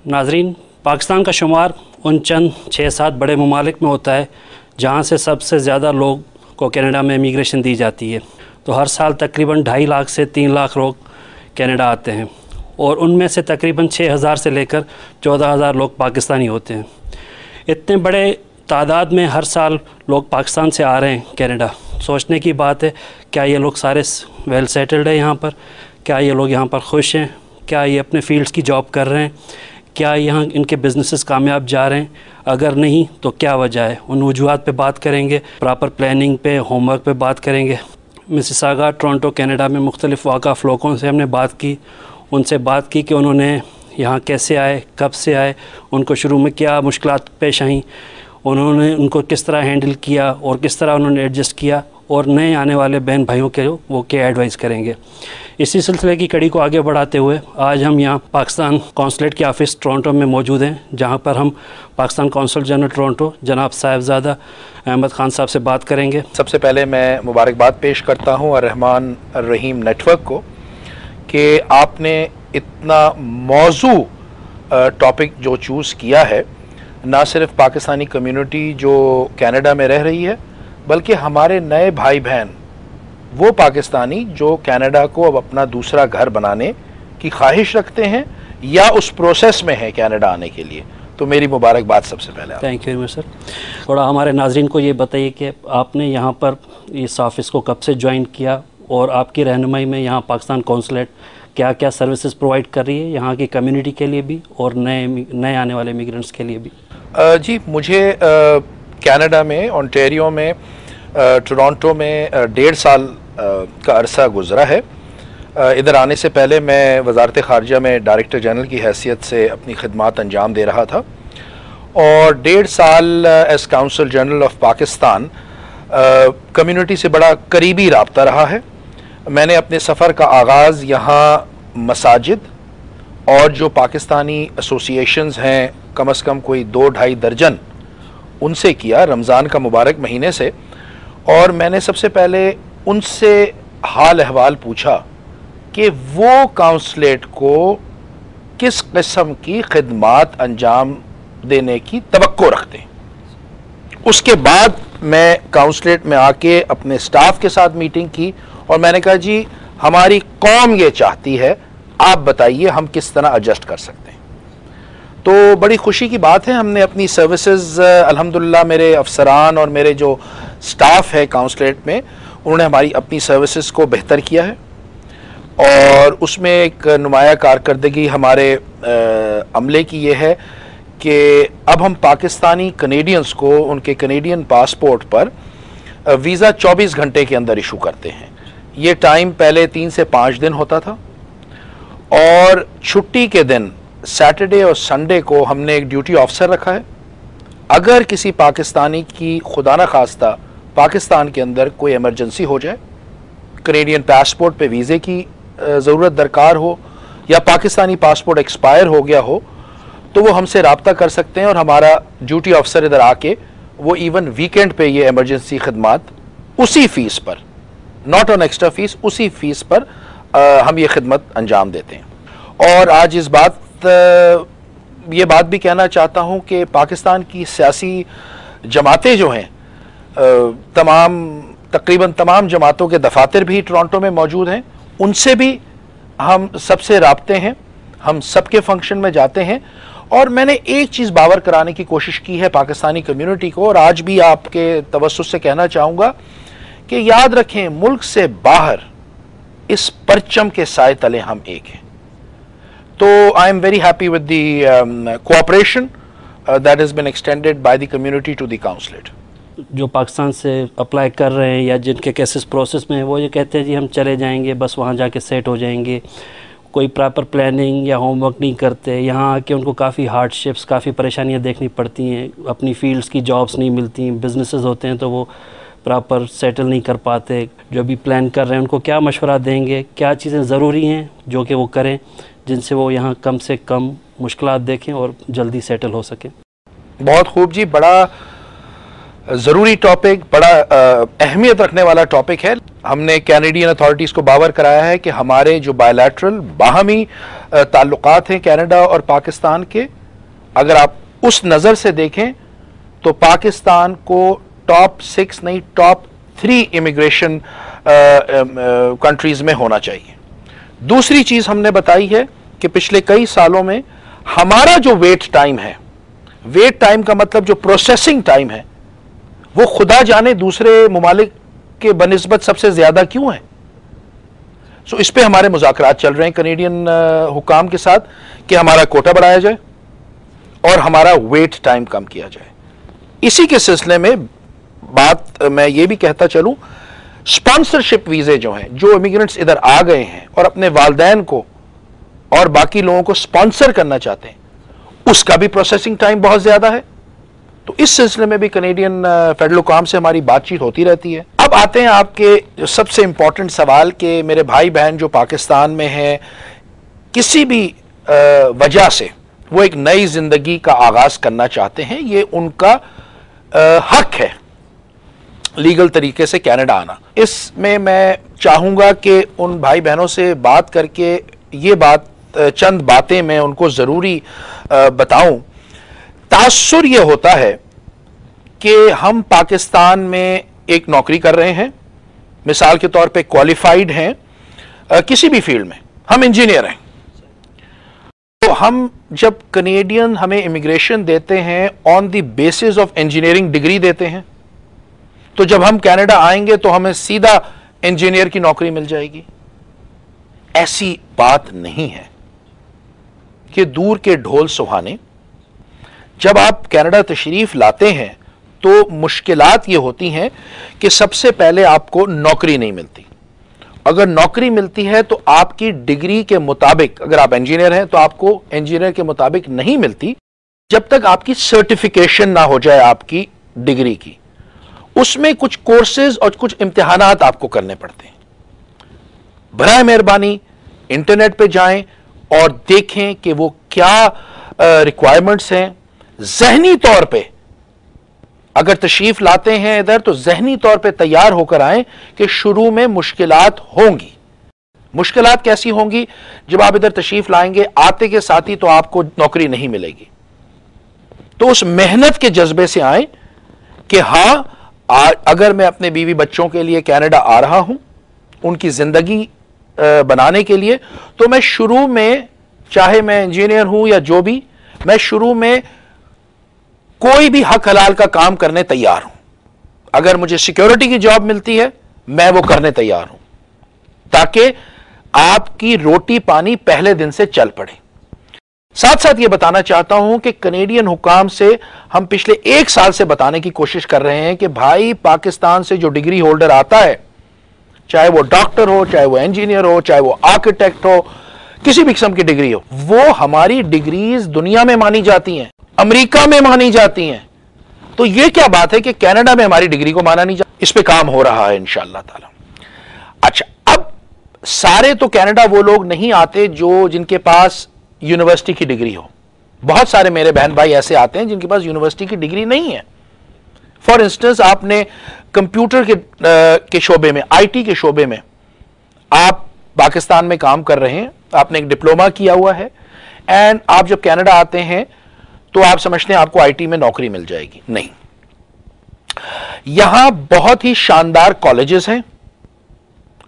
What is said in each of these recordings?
नाज़रीन, पाकिस्तान का शुमार उन चंद 6-7 बड़े ममालिक में होता है जहाँ से सबसे ज़्यादा लोग को कनाडा में इमिग्रेशन दी जाती है। तो हर साल तकरीबन 2.5 लाख से 3 लाख लोग कनाडा आते हैं और उनमें से तकरीबन 6,000 से लेकर 14,000 लोग पाकिस्तानी होते हैं। इतने बड़े तादाद में हर साल लोग पाकिस्तान से आ रहे हैं कनाडा, सोचने की बात है, क्या ये लोग सारे वेल सेटल्ड हैं यहाँ पर? क्या ये लोग यहाँ पर खुश हैं? क्या ये अपने फील्ड्स की जॉब कर रहे हैं? क्या यहाँ इनके बिजनेसेस कामयाब जा रहे हैं? अगर नहीं तो क्या वजह है? उन वजूहात पे बात करेंगे, प्रॉपर प्लानिंग पे, होमवर्क पे बात करेंगे। मिसिसागा, टोरंटो, कनाडा में मुख्तलिफ़ वाक़फ़ लोगों से हमने बात की, उनसे बात की कि उन्होंने यहाँ कैसे आए, कब से आए, उनको शुरू में क्या मुश्किलात पेश आईं, उन्होंने उनको किस तरह हैंडल किया और किस तरह उन्होंने एडजस्ट किया, और नए आने वाले बहन भाइयों के वो क्या एडवाइस करेंगे। इसी सिलसिले की कड़ी को आगे बढ़ाते हुए आज हम यहाँ पाकिस्तान कौंसलेट के ऑफ़िस टोरंटो में मौजूद हैं, जहाँ पर हम पाकिस्तान कौंसल जनरल टोरंटो जनाब साहिबजादा अहमद ख़ान साहब से बात करेंगे। सबसे पहले मैं मुबारकबाद पेश करता हूँ अर्रहमान अर्रहीम नेटवर्क को कि आपने इतना मौजू टॉपिक जो चूज़ किया है, ना सिर्फ पाकिस्तानी कम्युनिटी जो कनाडा में रह रही है, बल्कि हमारे नए भाई बहन वो पाकिस्तानी जो कनाडा को अब अपना दूसरा घर बनाने की ख्वाहिश रखते हैं या उस प्रोसेस में हैं कनाडा आने के लिए। तो मेरी मुबारकबाद सबसे पहले। Thank you sir. थोड़ा हमारे नाजरीन को ये बताइए कि आपने यहाँ पर इस ऑफ़िस को कब से ज्वाइन किया और आपकी रहनुमाई में यहाँ पाकिस्तान कौंसलेट क्या क्या सर्विसेज प्रोवाइड कर रही है यहाँ की कम्युनिटी के लिए भी और नए आने वाले इमिग्रेंट्स के लिए भी। जी, मुझे कनाडा में ओंटारियो में टोरंटो में 1.5 साल का अरसा गुज़रा है। इधर आने से पहले मैं वज़ारत ख़ारजा में डायरेक्टर जनरल की हैसियत से अपनी खिदमात अंजाम दे रहा था और 1.5 साल as counsel general of Pakistan community से बड़ा करीबी राब्ता रहा है। मैंने अपने सफ़र का आगाज़ यहाँ मसाजिद और जो पाकिस्तानी एसोसिएशंस हैं, कम अज़ कम कोई 2-2.5 दर्जन, उनसे किया रमज़ान का मुबारक महीने से। और मैंने सबसे पहले उनसे हाल अहवाल पूछा कि वो काउंसलेट को किस किस्म की खिदमात अंजाम देने की तवक्को रखते हैं। उसके बाद मैं काउंसलेट में आके अपने स्टाफ के साथ मीटिंग की और मैंने कहा, जी हमारी कौम ये चाहती है, आप बताइए हम किस तरह एडजस्ट कर सकते हैं। तो बड़ी खुशी की बात है, हमने अपनी सर्विसेज अल्हम्दुलिल्लाह मेरे अफसरान और मेरे जो स्टाफ है काउंसलेट में, उन्होंने हमारी अपनी सर्विसेज को बेहतर किया है और उसमें एक नुमाया कारकर्दगी हमारे अमले की ये है कि अब हम पाकिस्तानी कनेडियंस को उनके कनेडियन पासपोर्ट पर वीज़ा 24 घंटे के अंदर इशू करते हैं। ये टाइम पहले 3 से 5 दिन होता था और छुट्टी के दिन सैटरडे और संडे को हमने एक ड्यूटी ऑफिसर रखा है। अगर किसी पाकिस्तानी की खुदा न खास्ता पाकिस्तान के अंदर कोई इमरजेंसी हो जाए, कनेडियन पासपोर्ट पे वीज़े की ज़रूरत दरकार हो या पाकिस्तानी पासपोर्ट एक्सपायर हो गया हो, तो वो हमसे रब्ता कर सकते हैं और हमारा ड्यूटी ऑफिसर इधर आके वो इवन वीकेंड पे ये इमरजेंसी खिदमात उसी फ़ीस पर, नॉट ऑन एक्स्ट्रा फ़ीस, उसी फ़ीस पर हम ये खिदमत अंजाम देते हैं। और आज ये बात भी कहना चाहता हूँ कि पाकिस्तान की सियासी जमातें जो हैं, तकरीबन तमाम जमातों के दफातर भी टोरंटो में मौजूद हैं, उनसे भी हम सबसे राब्ते हैं, हम सबके फंक्शन में जाते हैं। और मैंने एक चीज़ बावर कराने की कोशिश की है पाकिस्तानी कम्युनिटी को, और आज भी आपके तवज्जुह से कहना चाहूँगा कि याद रखें, मुल्क से बाहर इस परचम के साए तले हम एक हैं। तो I am very happy with the cooperation that has been extended by the community to the consulate. जो पाकिस्तान से अप्लाई कर रहे हैं या जिनके केसेस प्रोसेस में हैं, वो ये कहते हैं जी हम चले जाएंगे, बस वहाँ जाके सेट हो जाएंगे, कोई प्रॉपर प्लानिंग या होमवर्क नहीं करते। यहाँ आके उनको काफ़ी हार्डशिप्स, काफ़ी परेशानियाँ देखनी पड़ती हैं, अपनी फील्ड्स की जॉब्स नहीं मिलती, बिजनेसेस होते हैं तो वो प्रॉपर सेटल नहीं कर पाते। जो भी प्लान कर रहे हैं उनको क्या मशवरा देंगे, क्या चीज़ें ज़रूरी हैं जो कि वो करें जिनसे वो यहाँ कम से कम मुश्किलात देखें और जल्दी सेटल हो सकें। बहुत खूब जी, बड़ा ज़रूरी टॉपिक, बड़ा अहमियत रखने वाला टॉपिक है। ہم نے کینیڈین اتھارٹیز کو باور کرایا ہے کہ ہمارے جو بائیلیٹرل باہمی تعلقات ہیں کینیڈا اور پاکستان کے، اگر آپ اس نظر سے دیکھیں تو پاکستان کو ٹاپ 6 نہیں ٹاپ 3 امیگریشن کنٹریز میں ہونا چاہیے۔ دوسری چیز ہم نے بتائی ہے کہ پچھلے کئی سالوں میں ہمارا جو ویٹ ٹائم ہے، ویٹ ٹائم کا مطلب جو پروسیسنگ ٹائم ہے، وہ خدا جانے دوسرے ممالک کے بنسبت سب سے زیادہ کیوں ہے۔ سو اس پہ ہمارے مذاکرات چل رہے ہیں کینیڈین حکام کے ساتھ کہ ہمارا کوٹا بڑھایا جائے اور ہمارا ویٹ ٹائم کم کیا جائے۔ اسی کے سلسلے میں بات میں یہ بھی کہتا چلوں، سپانسرشپ ویزے جو ہیں، جو امیگرنٹس ادھر آ گئے ہیں اور اپنے والدین کو اور باقی لوگوں کو سپانسر کرنا چاہتے ہیں، اس کا بھی پروسیسنگ ٹائم بہت زیادہ ہے۔ تو اس سلسلے میں بھی کینیڈین فیڈرل حکام سے ہماری بات چیت ہوتی رہتی ہے۔ اب آتے ہیں آپ کے جو سب سے امپورٹنٹ سوال کہ میرے بھائی بہن جو پاکستان میں ہیں، کسی بھی وجہ سے وہ ایک نئی زندگی کا آغاز کرنا چاہتے ہیں، یہ ان کا حق ہے لیگل طریقے سے کینیڈا آنا۔ اس میں میں چاہوں گا کہ ان بھائی بہنوں سے بات کر کے یہ چند باتیں میں ان کو ضروری بتاؤں۔ تاثر یہ ہوتا ہے کہ ہم پاکستان میں ایک نوکری کر رہے ہیں، مثال کے طور پہ کوالیفائیڈ ہیں کسی بھی فیلڈ میں، ہم انجینئر ہیں، تو ہم جب کینیڈین ہمیں امیگریشن دیتے ہیں on the basis of engineering degree دیتے ہیں، تو جب ہم کینیڈا آئیں گے تو ہمیں سیدھا انجینئر کی نوکری مل جائے گی۔ ایسی بات نہیں ہے کہ دور کے ڈھول سہانے۔ جب آپ کینیڈا تشریف لاتے ہیں تو مشکلات یہ ہوتی ہیں کہ سب سے پہلے آپ کو نوکری نہیں ملتی۔ اگر نوکری ملتی ہے تو آپ کی ڈگری کے مطابق، اگر آپ انجینئر ہیں تو آپ کو انجینئر کے مطابق نہیں ملتی جب تک آپ کی سرٹیفیکیشن نہ ہو جائے آپ کی ڈگری کی۔ اس میں کچھ کورسز اور کچھ امتحانات آپ کو کرنے پڑتے ہیں۔ برائے مہربانی انٹرنیٹ پہ جائیں اور دیکھیں کہ وہ کیا ریکوائرمنٹس ہیں۔ ذہنی طور پہ اگر تشریف لاتے ہیں ادھر تو ذہنی طور پہ تیار ہو کر آئیں کہ شروع میں مشکلات ہوں گی۔ مشکلات کیسی ہوں گی؟ جب آپ ادھر تشریف لائیں گے آتے کے ساتھ ہی تو آپ کو نوکری نہیں ملے گی، تو اس محنت کے جذبے سے آئیں کہ ہاں اگر میں اپنے بیوی بچوں کے لیے کینیڈا آ رہا ہوں ان کی زندگی بنانے کے لیے، تو میں شروع میں چاہے میں انجینئر ہوں یا جو بھی، میں شروع میں کوئی بھی حق حلال کا کام کرنے تیار ہوں۔ اگر مجھے سیکیورٹی کی جاب ملتی ہے میں وہ کرنے تیار ہوں، تاکہ آپ کی روٹی پانی پہلے دن سے چل پڑے۔ ساتھ ساتھ یہ بتانا چاہتا ہوں کہ کینیڈین حکام سے ہم پچھلے 1 سال سے بتانے کی کوشش کر رہے ہیں کہ بھائی پاکستان سے جو ڈگری ہولڈر آتا ہے، چاہے وہ ڈاکٹر ہو، چاہے وہ انجینئر ہو، چاہے وہ آرکیٹیکٹ ہو، کسی بھی قسم کی ڈگری ہو، وہ ہماری ڈگریز دنیا میں مانی جاتی ہیں، امریکہ میں مانی جاتی ہیں۔ تو یہ کیا بات ہے کہ کینیڈا میں ہماری ڈگری کو مانا نہیں جاتا؟ اس پہ کام ہو رہا ہے انشاءاللہ تعالی۔ اچھا، اب سارے تو کینیڈا وہ لوگ نہیں آتے جن کے پاس یونیورسٹی کی ڈگری ہو۔ بہت سارے میرے بہن بھائی ایسے آتے ہیں جن کے پاس یونیورسٹی کی ڈگری نہیں ہے۔ فار انسٹنس آپ نے کمپیوٹر کے شعبے میں، آئی ٹی کے شعبے میں آپ پاکستان میں کام کر رہے ہیں، آپ نے ایک ڈپلوما کیا ہوا ہے، اینڈ آپ جب کینیڈا آتے ہیں تو آپ سمجھتے ہیں آپ کو آئی ٹی میں نوکری مل جائے گی۔ نہیں، یہاں بہت ہی شاندار کالجز ہیں،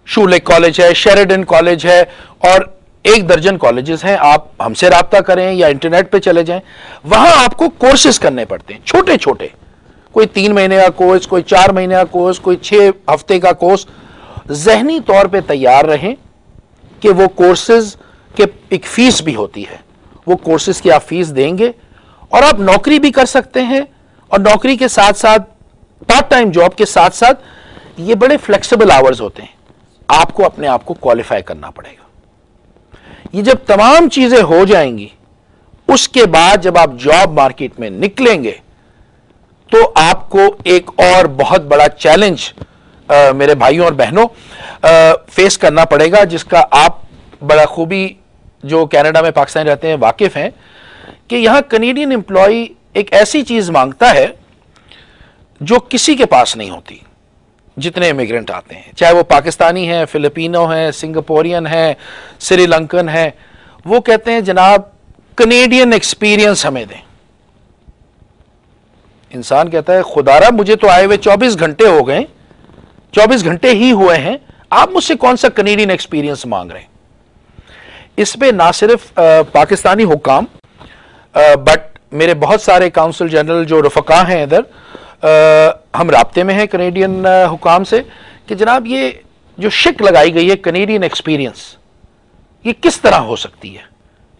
شولے کالج ہے، شیریڈن کالج ہے، اور 1 درجن کالجز ہیں۔ آپ ہم سے رابطہ کریں یا انٹرنیٹ پہ چلے جائیں، وہاں آپ کو کورسز کرنے پڑتے ہیں، چھوٹے چھوٹے، کوئی 3 مہینے کا کورس، کوئی 4 مہینے کا کورس، کوئی 6 ہفتے کا کورس۔ ذہنی طور پہ تیار رہیں کہ وہ کورسز کے ایک فیس بھی ہوتی ہے، وہ کورسز کی آپ فیس دیں گے اور آپ نوکری بھی کر سکتے ہیں، اور نوکری کے ساتھ ساتھ پارٹ ٹائم جاب کے ساتھ ساتھ یہ بڑے فلیکسیبل آورز ہوتے ہیں۔ آپ کو اپنے آپ کو کوالیفائی کرنا پڑے گا۔ یہ جب تمام چیزیں ہو جائیں گی، اس کے بعد جب آپ جاب مارکیٹ میں نکلیں گے تو آپ کو ایک اور بہت بڑا چیلنج میرے بھائیوں اور بہنوں فیس کرنا پڑے گا، جس کا آپ بڑا خوبی جو کینیڈا میں پاکستانی رہتے ہیں واقف ہیں، کہ یہاں کینیڈین امپلائی ایک ایسی چیز مانگتا ہے جو کسی کے پاس نہیں ہوتی۔ जितने इमिग्रेंट आते हैं, चाहे वो पाकिस्तानी हैं, फिलिपिनो हैं, सिंगापुरियन हैं, श्रीलंकन हैं, वो कहते हैं जनाब कनेडियन एक्सपीरियंस हमें दें। इंसान कहता है खुदारा मुझे तो आए हुए 24 घंटे हो गए, 24 घंटे ही हुए हैं, आप मुझसे कौन सा कनेडियन एक्सपीरियंस मांग रहे हैं। इस पे ना सिर्फ पाकिस्तानी हुक्काम बट मेरे बहुत सारे काउंसिल जनरल जो रफका हैं इधर, हम राब्ते में हैं कनेडियन हुकाम से कि जनाब ये जो शिक लगाई गई है कनेडियन एक्सपीरियंस, ये किस तरह हो सकती है।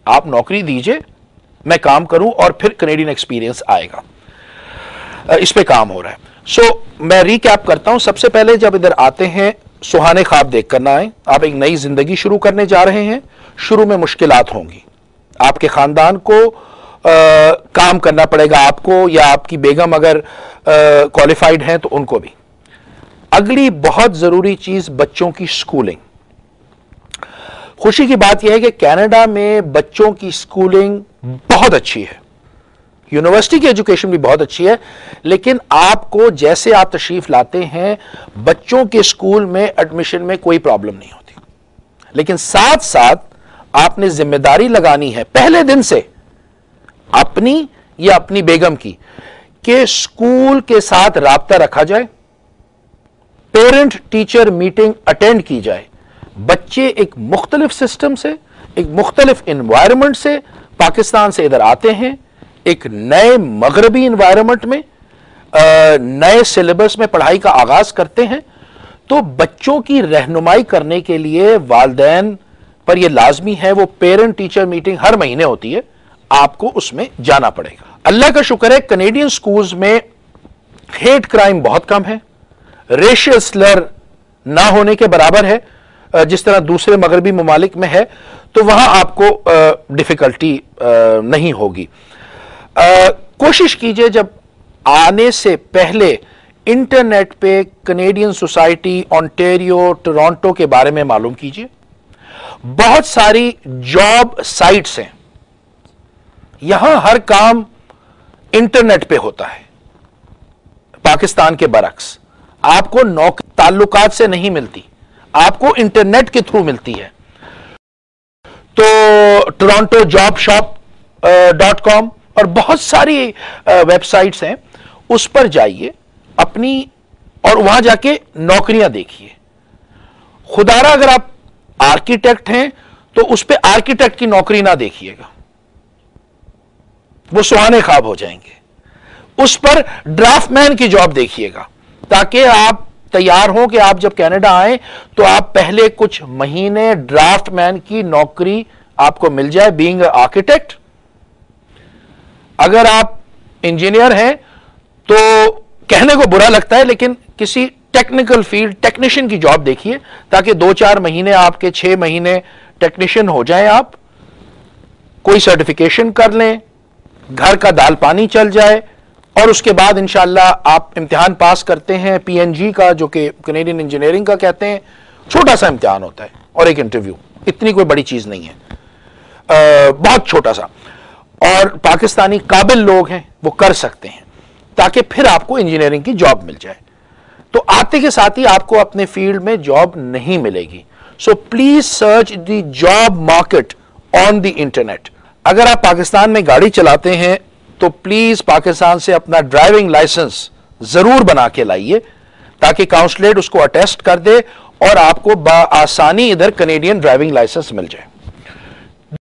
आप नौकरी दीजिए, मैं काम करूं और फिर कनेडियन एक्सपीरियंस आएगा। इस पे काम हो रहा है। सो मैं रिकैप करता हूं। सबसे पहले जब इधर आते हैं सुहाने ख्वाब देख कर ना आए। आप एक नई जिंदगी शुरू करने जा रहे हैं। शुरू में मुश्किलात होंगी, आपके खानदान को काम करना पड़ेगा, आपको या आपकी बेगम अगर क्वालिफाइड हैं तो उनको भी। अगली बहुत जरूरी चीज बच्चों की स्कूलिंग। खुशी की बात यह है कि कनाडा में बच्चों की स्कूलिंग बहुत अच्छी है, यूनिवर्सिटी की एजुकेशन भी बहुत अच्छी है, लेकिन आपको जैसे आप तशरीफ लाते हैं बच्चों के स्कूल में एडमिशन में कोई प्रॉब्लम नहीं होती। लेकिन साथ साथ आपने जिम्मेदारी लगानी है पहले दिन से अपनी या अपनी बेगम की कि स्कूल के साथ राब्ता रखा जाए, पेरेंट टीचर मीटिंग अटेंड की जाए। बच्चे एक मुख्तलिफ सिस्टम से, एक मुख्तलिफ एनवायरनमेंट से पाकिस्तान से इधर आते हैं, एक नए मगरबी एनवायरनमेंट में नए सिलेबस में पढ़ाई का आगाज करते हैं। तो बच्चों की रहनुमाई करने के लिए वालिदैन पर यह लाजमी है, वो पेरेंट टीचर मीटिंग हर महीने होती है, आपको उसमें जाना पड़ेगा। अल्लाह का शुक्र है कनेडियन स्कूल्स में हेट क्राइम बहुत कम है, रेशियल स्लर ना होने के बराबर है जिस तरह दूसरे मगरबी ममालिक में है, तो वहां आपको डिफिकल्टी नहीं होगी। कोशिश कीजिए जब आने से पहले इंटरनेट पे कनेडियन सोसाइटी ओंटारियो टोरंटो के बारे में मालूम कीजिए। बहुत सारी जॉब साइट्स हैं, यहां हर काम इंटरनेट पे होता है। पाकिस्तान के बरक्स आपको नौकरी ताल्लुकात से नहीं मिलती, आपको इंटरनेट के थ्रू मिलती है। तो टोरंटो जॉब शॉप .com और बहुत सारी वेबसाइट्स हैं, उस पर जाइए अपनी और वहां जाके नौकरियां देखिए। खुदारा अगर आप आर्किटेक्ट हैं तो उस पर आर्किटेक्ट की नौकरी ना देखिएगा, वो सुहाने ख्वाब हो जाएंगे। उस पर ड्राफ्टमैन की जॉब देखिएगा ताकि आप तैयार हो कि आप जब कनाडा आए तो आप पहले कुछ महीने ड्राफ्टमैन की नौकरी आपको मिल जाए बीइंग आर्किटेक्ट। अगर आप इंजीनियर हैं तो कहने को बुरा लगता है लेकिन किसी टेक्निकल फील्ड टेक्नीशियन की जॉब देखिए ताकि 2-4 महीने आपके 6 महीने टेक्नीशियन हो जाएं, आप कोई सर्टिफिकेशन कर लें, घर का दाल पानी चल जाए और उसके बाद इंशाअल्लाह आप इम्तिहान पास करते हैं PNG का, जो कि कैनेडियन इंजीनियरिंग का कहते हैं। छोटा सा इम्तिहान होता है और एक इंटरव्यू, इतनी कोई बड़ी चीज नहीं है, बहुत छोटा सा, और पाकिस्तानी काबिल लोग हैं वो कर सकते हैं ताकि फिर आपको इंजीनियरिंग की जॉब मिल जाए। तो आते के साथ ही आपको अपने फील्ड में जॉब नहीं मिलेगी। So please search the job market on the internet. अगर आप पाकिस्तान में गाड़ी चलाते हैं तो प्लीज पाकिस्तान से अपना ड्राइविंग लाइसेंस जरूर बना के लाइए ताकि काउंसलेट उसको अटेस्ट कर दे और आपको बआसानी इधर कनेडियन ड्राइविंग लाइसेंस मिल जाए।